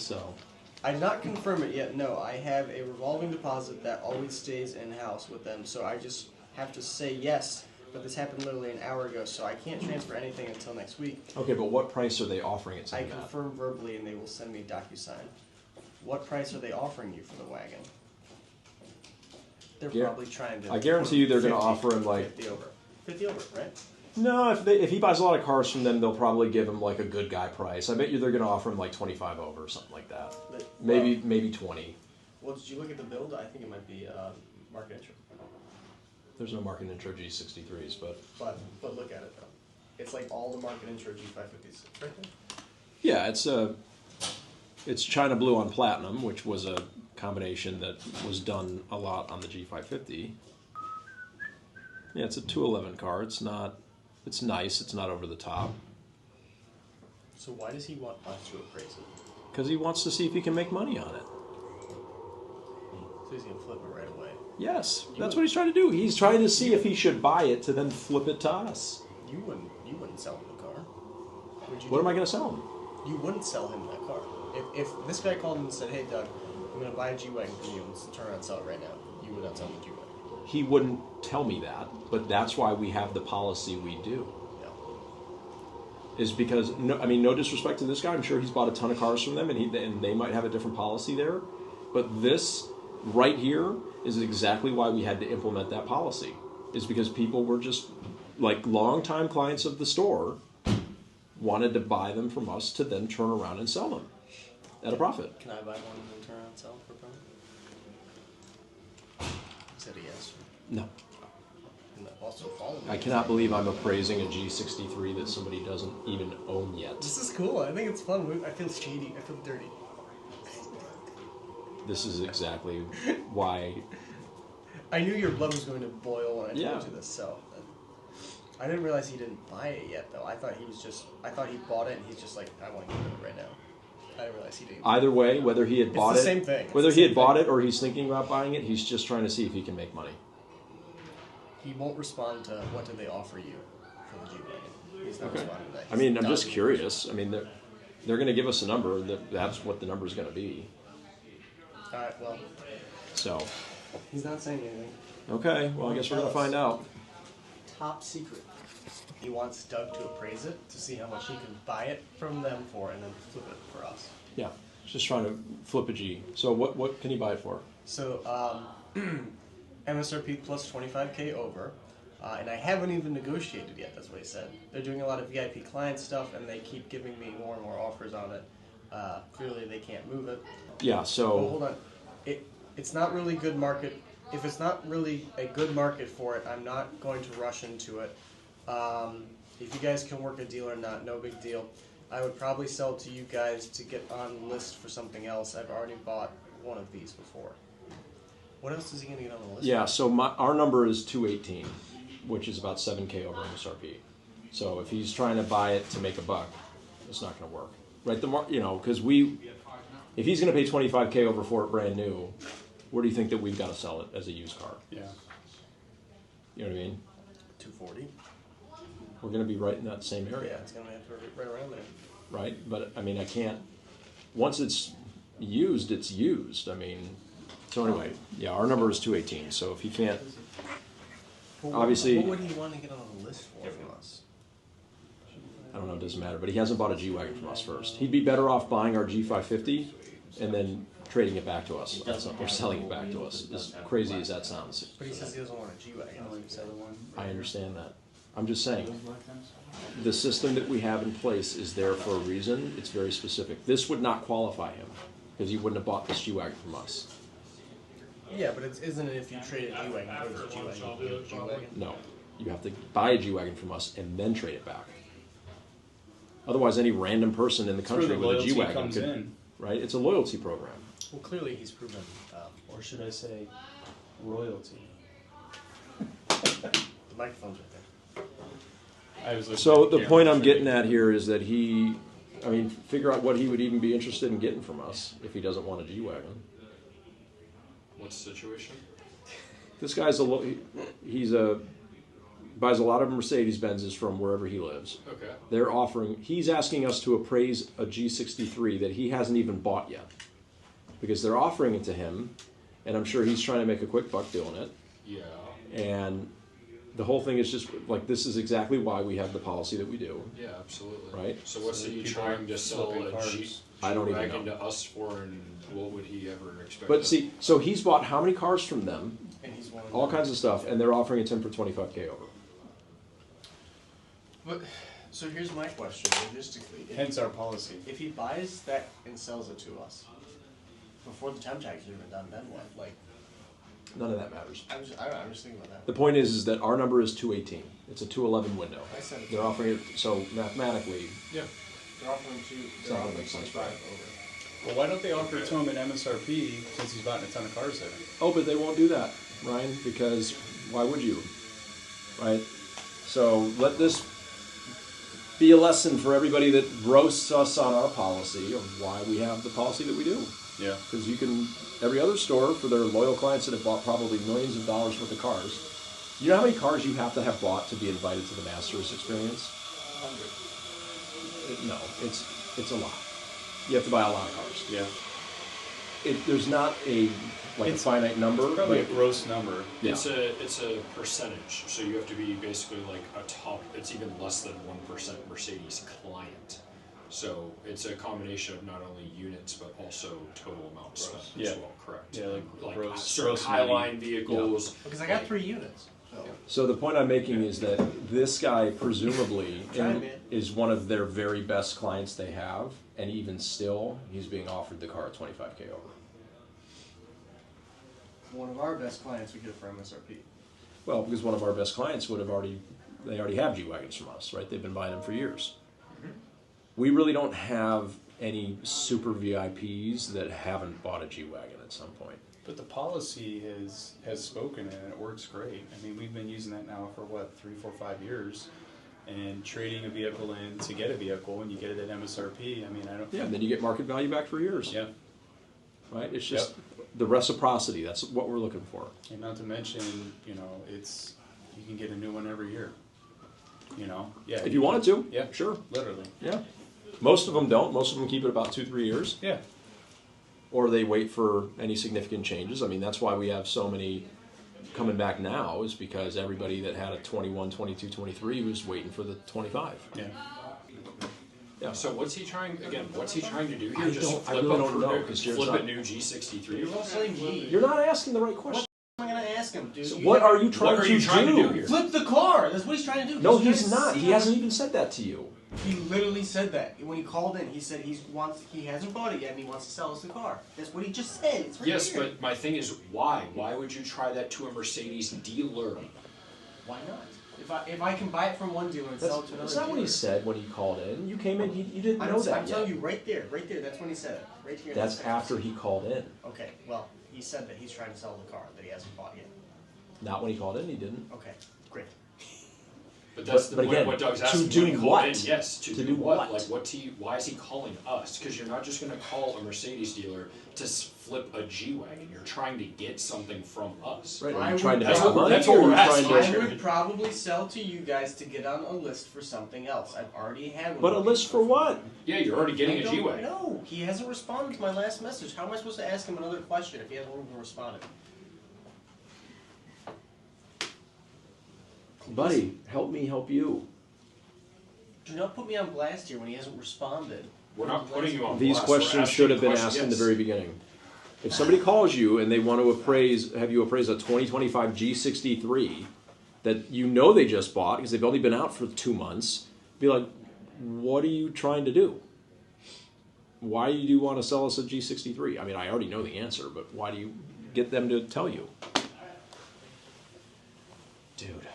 So. I did not confirm it yet, no. I have a revolving deposit that always stays in-house with them, so I just have to say yes, but this happened literally an hour ago, so I can't transfer anything until next week. Okay, but what price are they offering it? I confirm verbally and they will send me DocuSign. What price are they offering you for the wagon? They're probably trying to... I guarantee you they're going to offer him like... 50 over. 50 over, right? No, if he buys a lot of cars from them, they'll probably give him like a good guy price. I bet you they're going to offer him like 25 over or something like that. But, maybe 20. Well, did you look at the build? I think it might be market intro. There's no market intro G63s, but look at it though. It's like all the market intro G550s right there. Yeah, it's China Blue on Platinum, which was a combination that was done a lot on the G550. Yeah, it's a 211 car. It's not. It's nice. It's not over the top. So why does he want us to appraise it? Because he wants to see if he can make money on it. So he's going to flip it right away. Yes, that's what he's trying to do. He's trying to see if he should buy it to then flip it to us. You wouldn't sell him the car. What am I going to sell him? You wouldn't sell him that car. If this guy called him and said, "Hey Doug, I'm going to buy a G-Wagon from you and turn around and sell it right now," you would not sell him the G-Wagon. He wouldn't tell me that, but that's why we have the policy we do. Yeah. Is because no disrespect to this guy. I'm sure he's bought a ton of cars from them, and they might have a different policy there. But this right here is exactly why we had to implement that policy. Is because people were just like longtime clients of the store wanted to buy them from us to then turn around and sell them at a profit. Can I buy one and then turn around and sell them for a profit? He said yes. No. And also follow me. I cannot believe I'm appraising a G63 that somebody doesn't even own yet. This is cool. I think it's fun. I feel shady. I feel dirty. This is exactly why. I knew your blood was going to boil when I told you this, so. I didn't realize he didn't buy it yet, though. I thought he bought it and he's just like, I want to get it right now. I didn't realize he didn't. Either way, whether he had bought it, it's the same thing. Whether he had bought it or he's thinking about buying it, he's just trying to see if he can make money. He won't respond to what did they offer you for the G-Wagon. He's not responding to that. I mean, I'm just curious. I mean, they're going to give us a number. That's what the number is going to be. All right, well. So. He's not saying anything. Okay, well, I guess we're going to find out. Top secret. He wants Doug to appraise it to see how much he can buy it from them for and then flip it for us. Yeah, just trying to flip a G. So what can he buy it for? So MSRP plus 25K over, and I haven't even negotiated yet. That's what he said. They're doing a lot of VIP client stuff, and they keep giving me more and more offers on it. Clearly, they can't move it. Yeah. So hold on. It's not really good market. If it's not really a good market for it, I'm not going to rush into it. If you guys can work a deal or not, no big deal. I would probably sell to you guys to get on the list for something else. I've already bought one of these before. What else is he going to get on the list? Yeah, so our number is 218, which is about 7K over MSRP. So if he's trying to buy it to make a buck, it's not going to work, right? Because if he's going to pay 25K over for it brand new, where do you think that we've got to sell it as a used car? Yeah. You know what I mean? 240. We're going to be right in that same area. Yeah, it's going to be right around there. Right, but I mean, I can't. Once it's used, it's used. I mean, so anyway, yeah, our number is 218. So if he can't, obviously, what would he want to get on the list for from us? I don't know. It doesn't matter. But he hasn't bought a G-Wagon from us first. He'd be better off buying our G550 and then trading it back to us, or selling it back to us. As crazy as that sounds. But he says he doesn't want a G-Wagon. I understand that. I'm just saying, the system that we have in place is there for a reason. It's very specific. This would not qualify him because he wouldn't have bought this G-Wagon from us. Yeah, but isn't it if you trade a G-Wagon for a G-Wagon? No. You have to buy a G-Wagon from us and then trade it back. Otherwise, any random person in the country with a G-Wagon could... Right? It's a loyalty program. Well, clearly he's proven... or should I say, royalty. The microphone's right there. So the point I'm getting at here is that figure out what he would even be interested in getting from us if he doesn't want a G-Wagon. What's the situation? This guy's he's a buys a lot of Mercedes-Benzes from wherever he lives. Okay. He's asking us to appraise a G63 that he hasn't even bought yet. Because they're offering it to him, and I'm sure he's trying to make a quick buck doing it. Yeah. And the whole thing is just, like, this is exactly why we have the policy that we do. Yeah, absolutely. Right? So what's he trying to sell a I don't even G-Wagon know. to us for, and what would he ever expect? But see, so he's bought how many cars from them? And he's one of All them. kinds of stuff, and they're offering it to him for $25K over. But so here's my question, logistically. Hence our policy. If he buys that and sells it to us before the temp tax is even done, then what? Like, None of that matters. I'm just thinking about that. The point is that our number is 218. It's a 211 window. I said it. They're offering it, so mathematically, Yeah. They're offering two. Sounds They're like offering makes sense, 25 right? over. Well, why don't they offer it to him at MSRP since he's buying a ton of cars there? oh, but they won't do that, Ryan, because why would you? Right? So let this be a lesson for everybody that roasts us on our policy of why we have the policy that we do. Yeah. Because you can, every other store, for their loyal clients that have bought probably millions of dollars worth of cars, you know how many cars you have to have bought to be invited to the Masters experience? 100. No, it's a lot. You have to buy a lot of cars. Yeah. There's not a finite number. Probably a but- gross number. Yeah. It's a percentage, so you have to be basically like a top. It's even less than 1% Mercedes client. So it's a combination of not only units but also total amount spent Yeah. as well. Correct. Yeah, like gross- certain gross Highline vehicles. Because I got 3 units. So. So the point I'm making is that this guy presumably Try, man. is one of their very best clients they have, and even still, he's being offered the car at $25K over. One of our best clients we get it for MSRP. Well, because one of our best clients they already have G-Wagons from us, right? They've been buying them for years. We really don't have any super VIPs that haven't bought a G-Wagon at some point. But the policy has spoken and it works great. I mean, we've been using that now for what, 3, 4, 5 years, and trading a vehicle in to get a vehicle, and you get it at MSRP. I mean, I don't. Yeah, and then you get market value back for years. Yeah. Right? It's just the reciprocity. That's what we're looking for. And not to mention, you know, you can get a new one every year. You know. Yeah. If you wanted to, Yeah. sure. Literally. Yeah. Most of them don't. Most of them keep it about 2-3 years. Yeah. Or they wait for any significant changes. I mean, that's why we have so many coming back now, is because everybody that had a 21, 22, 23 was waiting for the 25. Yeah. Yeah. So what's he trying to do here? I Just don't- I flip really a don't know, 'cause Jared's flip not- a new G63. You're all saying me. You're not asking the right question. What am I going to ask him, dude? So what are you trying What are you to trying to do? do here? Flip the car. That's what he's trying to do. No, trying he's to not. see He how hasn't much- even said that to you. He literally said that when he called in. He said he hasn't bought it yet, and he wants to sell us the car. That's what he just said. It's right Yes, here. but my thing is why? Why would you try that to a Mercedes dealer? Why not? If I can buy it from one dealer and sell it to another That's not what he dealer. said when he called in. You came in, you didn't know that I'm telling yet. you right there. That's when he said it. Right here. That's after he called in. Okay, well, he said that he's trying to sell the car that he hasn't bought yet. Not when he called in, he didn't. Okay, great. But that's But the point again, of what Doug's to asking. do when he called what? in. Yes, to To do do what? what? Like why is he calling us? Because you're not just going to call a Mercedes dealer to flip a G-Wagon. You're trying to get something from us. Right? I Are you would- trying to that's make what- money, that's what or are we're you asking. trying I to? would probably sell to you guys to get on a list for something else. I've already had one. But a of list these for what? Yeah, you're already getting I a don't G-Wagon. know. He hasn't responded to my last message. How am I supposed to ask him another question if he hasn't even responded? Buddy, help me help you. Do not put me on blast here when he hasn't responded. We're not putting you on These blast. We're questions asking should have been questions. asked in the Yes. very beginning. If somebody calls you and they want to have you appraise a 2025 G63 that you know they just bought because they've only been out for 2 months, be like, what are you trying to do? Why do you want to sell us a G63? I mean, I already know the answer, but why do you get them to tell you? Dude.